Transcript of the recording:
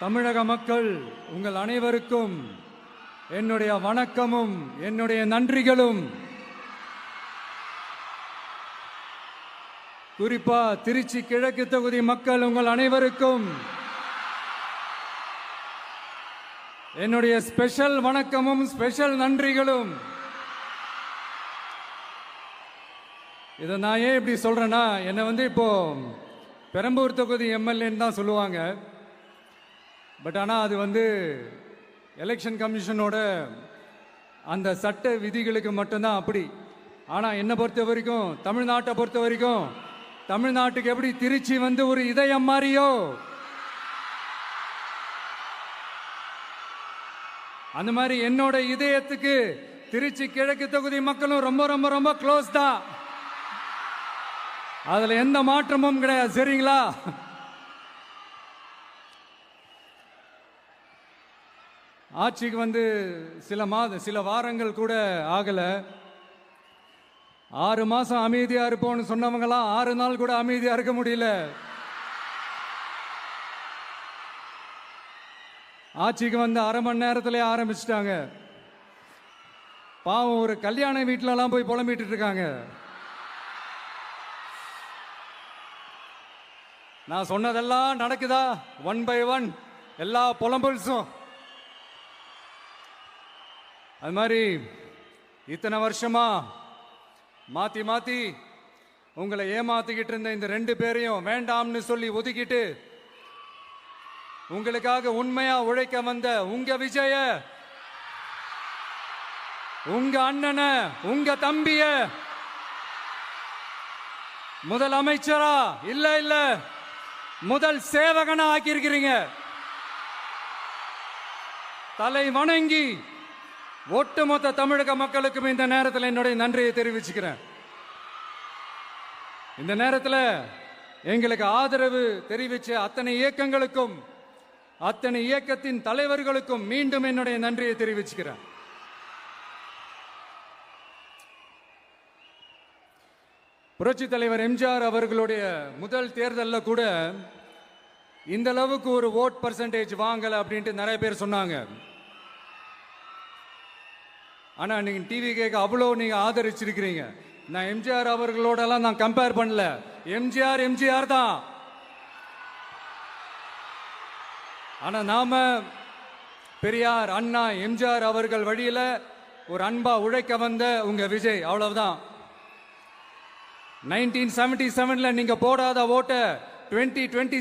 தமிழக மக்கள் உங்கள் அனைவருக்கும் என்னுடைய வணக்கமும் என்னுடைய நன்றிகளும். குறிப்பா திருச்சி கிழக்கு தொகுதி மக்கள் உங்கள் அனைவருக்கும் என்னுடைய ஸ்பெஷல் வணக்கமும் ஸ்பெஷல் நன்றிகளும். இதை நான் ஏன் இப்படி சொல்றேன்னா, என்னை இப்போ பெரம்பூர் தொகுதி எம்எல்ஏன்னு தான் சொல்லுவாங்க. பட் ஆனால் அது எலெக்ஷன் கமிஷனோட அந்த சட்ட விதிகளுக்கு மட்டும்தான் அப்படி. ஆனால் என்னை பொறுத்த வரைக்கும், தமிழ்நாட்டை பொறுத்த வரைக்கும், தமிழ்நாட்டுக்கு எப்படி திருச்சி ஒரு இதயம் மாதிரியோ, அந்த மாதிரி என்னோட இதயத்துக்கு திருச்சி கிழக்கு தொகுதி மக்களும் ரொம்ப ரொம்ப ரொம்ப க்ளோஸ் தான். அதுல எந்த மாற்றமும் கிடையாது. சரிங்களா? ஆட்சிக்கு சில வாரங்கள் கூட ஆகல. 6 மாசம் அமைதியா இருப்போம்னு சொன்னவங்களாம் 6 நாள் கூட அமைதியா இருக்க முடியல. ஆட்சிக்கு அரை மணி நேரத்திலே ஆரம்பிச்சிட்டாங்க. பாவம், ஒரு கல்யாண வீட்டிலலாம் போய் புலம்பிட்டு இருக்காங்க. நான் சொன்னதெல்லாம் நடக்குதா? 1 by 1 எல்லா புலம்பல்ஸும். அது மாதிரி இத்தனை வருஷமா மாத்தி மாத்தி உங்களை ஏமாத்திக்கிட்டு இருந்த இந்த 2 பேரையும் வேண்டாம்னு சொல்லி ஒதுக்கிட்டு உங்களுக்காக உண்மையா உழைக்க வந்த உங்க விஜய, உங்க அண்ணனை, உங்க தம்பிய முதல் அமைச்சரா இல்ல முதல் சேவகனா ஆக்கியிருக்கிறீங்க. தலை வணங்கி ஒட்டுமொத்த தமிழக மக்களுக்கும் இந்த நேரத்தில் என்னுடைய நன்றியை தெரிவிச்சுக்கிறேன். இந்த நேரத்தில் எங்களுக்கு ஆதரவு தெரிவிச்ச அத்தனை இயக்கங்களுக்கும், அத்தனை இயக்கத்தின் தலைவர்களுக்கும் மீண்டும் என்னுடைய நன்றியை தெரிவிச்சுக்கிறேன். புரட்சி தலைவர் எம்ஜிஆர் அவர்களுடைய முதல் தேர்தலில் கூட இந்த அளவுக்கு ஒரு ஓட் பர்சன்டேஜ் வாங்கல அப்படின்ட்டு நிறைய பேர் சொன்னாங்க. ஆனா நீங்க டிவி கேட்க அவ்வளோ நீங்க ஆதரிச்சிருக்கிறீங்க. நான் எம்ஜிஆர் அவர்களோடலாம் நான் கம்பேர் பண்ணல. எம்ஜிஆர் தான். ஆனா நாம பெரியார், அண்ணா, எம்ஜிஆர் அவர்கள் வழியில ஒரு அன்பா உழைக்க வந்த உங்க விஜய், அவ்வளவுதான். 1977 நீங்க போடாத ஓட்ட 2020